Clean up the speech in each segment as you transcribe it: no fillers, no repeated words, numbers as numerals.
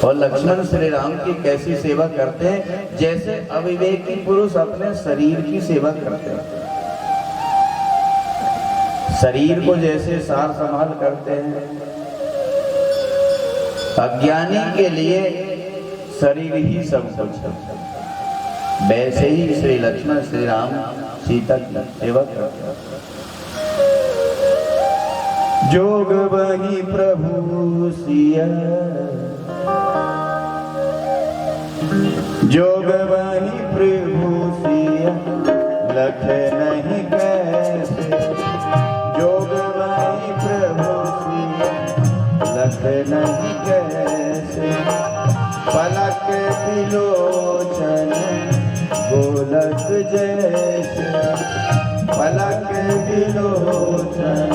और लक्ष्मण श्री राम की कैसी सेवा करते हैं, जैसे अविवेकी पुरुष अपने शरीर की सेवा करते हैं। शरीर को जैसे सार संभाल करते हैं, अज्ञानी के लिए शरीर ही सब कुछ है, वैसे ही श्री लक्ष्मण श्री राम सीता की सेवा करते हैं। जोग वही प्रभु सिया, जोग वही प्रभु सिया, लख नहीं कैसे। जोग वही प्रभु सिया, लख नहीं कैसे। पलक विलोचन गोलक जैसे, पलक विलोचन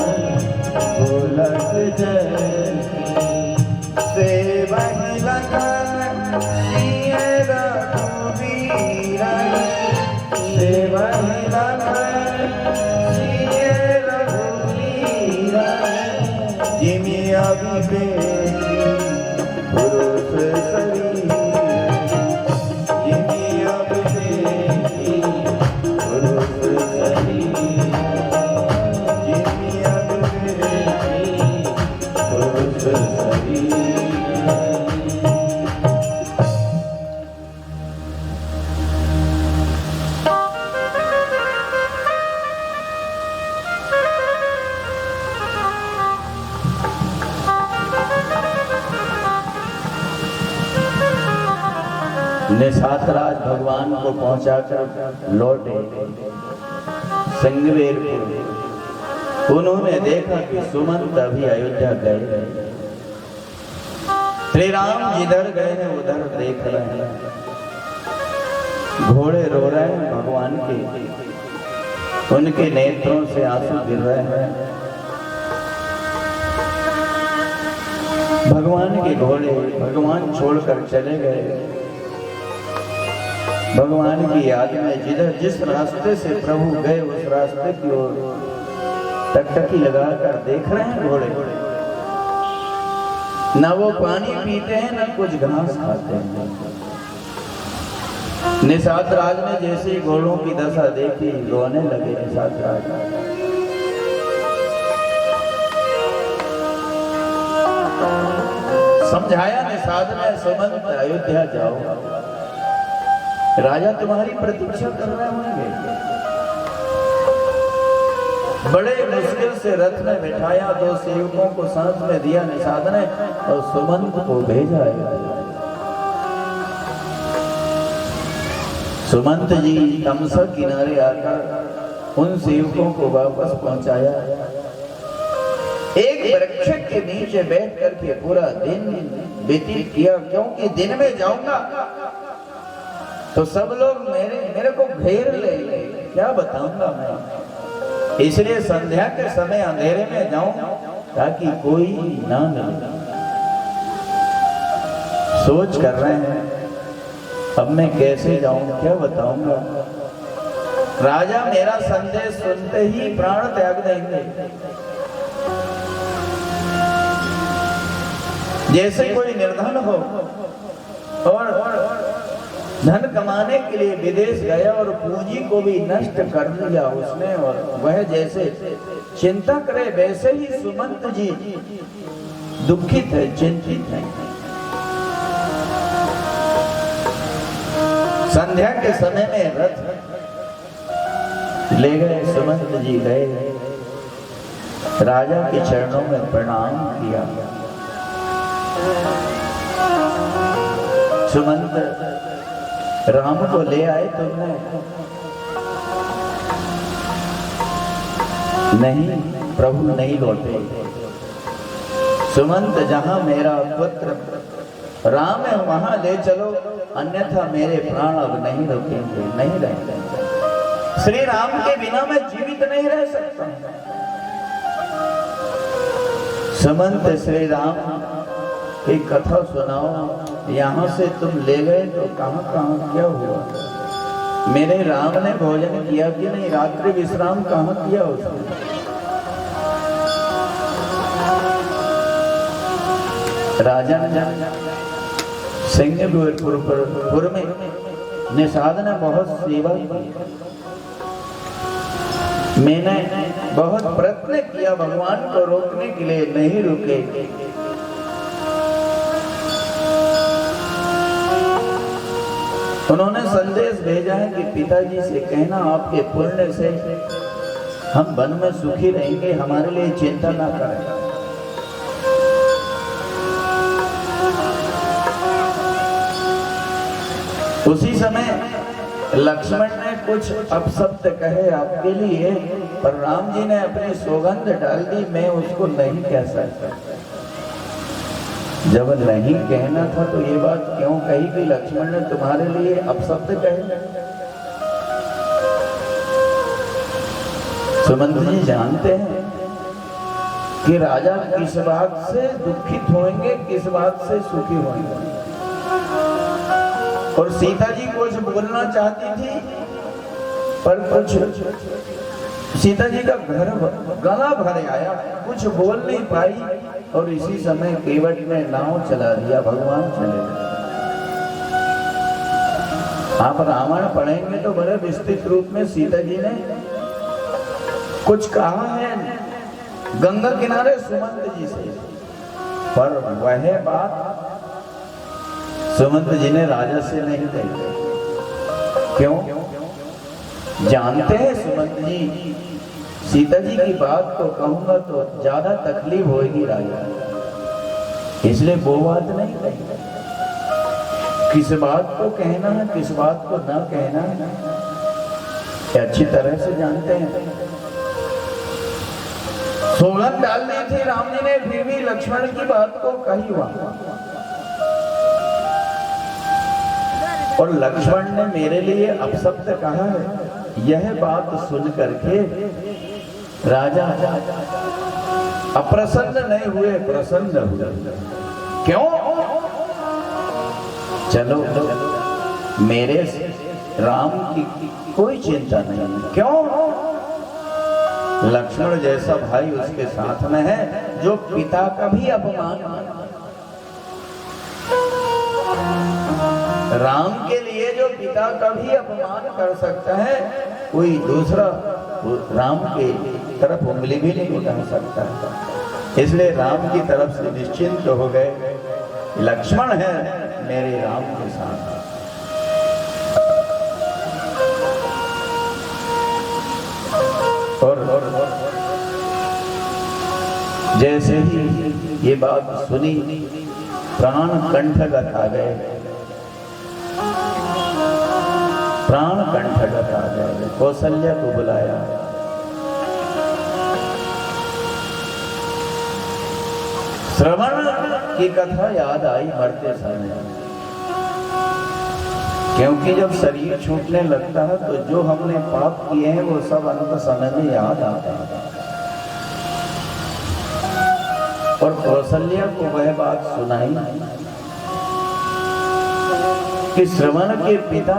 गोलक जैसे। सेवहि लखन सिय रघुवीर, सेवहि लखन सिय रघुवीर। जिमि अभिवेकी पुरुष शरीर, जिमि अभिवेकी पुरुष शरीर, जिमि अभिवेकी पुरुष शरीर। निशातराज भगवान को पहुंचाकर लौटे सिंगवेरपुर। उन्होंने देखा कि सुमंत अभी अयोध्या गए। श्री राम जिधर गए हैं उधर देख रहे हैं, घोड़े रो रहे हैं भगवान के, उनके नेत्रों से आंसू गिर रहे हैं। भगवान के घोड़े भगवान छोड़कर चले गए। भगवान की याद में जिधर जिस रास्ते से प्रभु गए उस रास्ते की ओर टकटकी लगाकर देख रहे हैं घोड़े। न वो पानी पीते हैं न कुछ घास खाते हैं। निषाद राज ने जैसे घोड़ों की दशा देखी रोने लगे। निषाद राज समझाया निषाद ने, सुमंत अयोध्या जाओ, राजा तुम्हारी प्रतीक्षा कर रहे होंगे। बड़े मुश्किल से रथ में बिठाया, 2 सेवकों को साथ में दिया निषाद ने और सुमंत को भेजा। सुमंत जी तमसा किनारे आकर उन सेवकों को वापस पहुंचाया। एक वृक्ष के नीचे बैठ करके पूरा दिन व्यतीत किया, क्योंकि दिन में जाऊंगा तो सब लोग मेरे को घेर ले, क्या बताऊंगा मैं। इसलिए संध्या के समय अंधेरे में जाऊं ताकि कोई ना मिले। सोच कर रहे हैं अब मैं कैसे जाऊं, क्या बताऊंगा। राजा मेरा संदेश सुनते ही प्राण त्याग देंगे। जैसे कोई निर्धन हो और धन कमाने के लिए विदेश गया और पूंजी को भी नष्ट कर दिया उसने, और वह जैसे चिंता करे वैसे ही सुमंत जी दुखित है, चिंतित है। संध्या के समय में रथ ले गए, सुमंत जी गए, राजा के चरणों में प्रणाम किया। सुमंत राम को ले आए तुमने? नहीं प्रभु, नहीं लौटे। सुमंत जहां मेरा पुत्र राम है वहां ले चलो, अन्यथा मेरे प्राण अब नहीं रुकेंगे, नहीं रहेंगे। श्री राम के बिना मैं जीवित नहीं रह सकता। सुमंत श्री राम की कथा सुनाओ। यहाँ से तुम ले गए तो कहाँ कहाँ क्या हुआ? मेरे राम ने भोजन किया कि नहीं? रात्रि विश्राम कहाँ किया उसने? राजन सिंहपुर में निषाद ने बहुत सेवा की। मैंने बहुत प्रयत्न किया भगवान को रोकने के लिए, नहीं रुके। उन्होंने संदेश भेजा है कि पिताजी से कहना आपके पुण्य से हम वन में सुखी रहेंगे, हमारे लिए चिंता ना करें। उसी समय लक्ष्मण ने कुछ अपशब्द कहे आपके लिए, पर राम जी ने अपनी सौगंध डाल दी, मैं उसको नहीं कह सकता। जब नहीं कहना था तो ये बात क्यों कही कि लक्ष्मण ने तुम्हारे लिए अपशब्द कहे? सुमंत जी जानते हैं कि राजा किस बात से दुखित होंगे, किस बात से सुखी होंगे। और सीता जी कुछ बोलना चाहती थी, पर कुछ सीता जी का गला भर आया, कुछ बोल नहीं पाई। और इसी समय केवट ने नाव चला दिया, भगवान चले गए। आप रामायण पढ़ेंगे तो बड़े विस्तृत रूप में सीता जी ने कुछ कहा है गंगा किनारे सुमंत जी से, पर वह बात सुमंत जी ने राजा से नहीं कही। क्यों? जानते हैं सुमंत जी सीता जी की बात को कहूंगा तो ज्यादा तकलीफ होगी राजा, इसलिए वो बात नहीं कही। किस बात को कहना है, किस बात को ना कहना है, अच्छी तरह से जानते हैं। सौगंध डाल दी थी राम जी ने, फिर भी लक्ष्मण की बात को कही वहां। और लक्ष्मण ने मेरे लिए अपशब्द कहा है, यह बात सुन करके राजा अप्रसन्न नहीं हुए, प्रसन्न हुए। क्यों? चलो मेरे राम की कोई चिंता नहीं। क्यों? लक्ष्मण जैसा भाई उसके साथ में है जो पिता का भी अपमान। राम के लिए जो पिता का भी अपमान कर सकता है, कोई दूसरा राम के तरफ उंगली भी नहीं उठा सकता है। इसलिए राम की तरफ से निश्चिंत हो गए, लक्ष्मण है मेरे राम के साथ। और जैसे ही ये बात सुनी, प्राण कंठगत आ गए, प्राण कंठगत आ गए। कौशल्या को बुलाया, श्रवण की कथा याद आई मरते समय, क्योंकि जब शरीर छूटने लगता है तो जो हमने पाप किए हैं वो सब अंत समय में याद आता है। और कौशल्या को वह बात सुनाई कि श्रवण के पिता,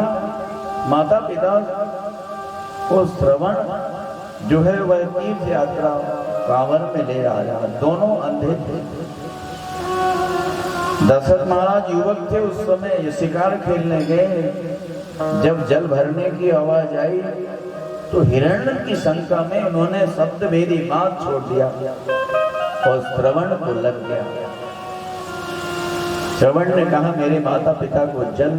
माता पिता को श्रवण जो है वह तीर्थ यात्रा कांवर में ले आया। दोनों अंधे थे। दशरथ महाराज युवक थे, उस समय ये शिकार खेलने गए। जब जल भरने की आवाज आई तो हिरण्य की शंका में उन्होंने शब्दभेदी बात छोड़ दिया और श्रवण को लग गया। श्रवण ने कहा मेरे माता पिता को जल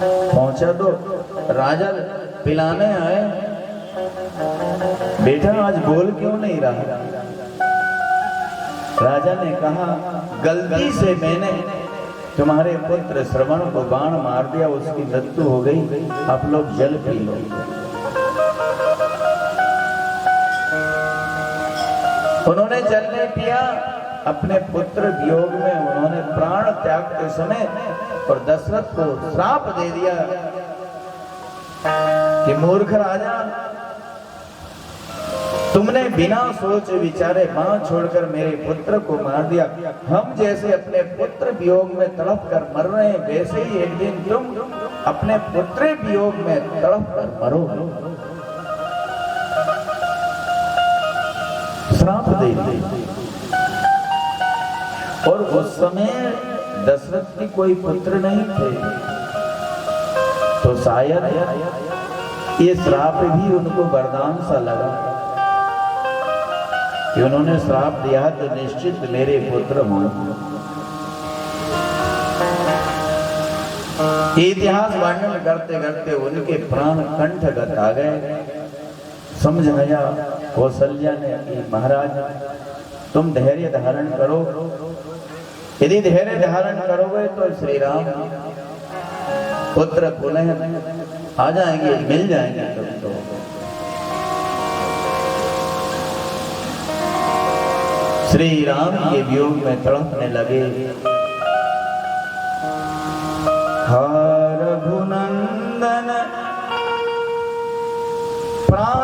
पहुंचा दो। राजा पिलाने आए, बेटा आज बोल क्यों नहीं रहा? राजा ने कहा गलती से मैंने तुम्हारे पुत्र श्रवण को बाण मार दिया, उसकी मृत्यु हो गई, आप लोग जल पी लो। उन्होंने जल नहीं पिया। अपने पुत्र वियोग में उन्होंने प्राण त्यागते समय और दशरथ को श्राप दे दिया कि मूर्ख राजा, तुमने बिना सोच विचारे बाण छोड़कर मेरे पुत्र को मार दिया। हम जैसे अपने पुत्र वियोग में तड़प कर मर रहे हैं, वैसे ही एक दिन तुम अपने पुत्र वियोग में तड़प कर मरोगे। श्राप दे दी। और उस समय दशरथ के कोई पुत्र नहीं थे, तो शायद ये श्राप भी उनको वरदान सा लगा कि उन्होंने श्राप दिया तो निश्चित मेरे पुत्र होंगे। इतिहास वर्णन करते करते उनके प्राण कंठगत आ गए। समझाया कौशल्या ने कि महाराज तुम धैर्य धारण करो, यदि धैर्य धारण करोगे तो श्री राम पुत्र पुनः आ जाएंगे, मिल जाएंगे तुमको। श्री राम के वियोग में तड़पने लगे। रघुनंदन प्राण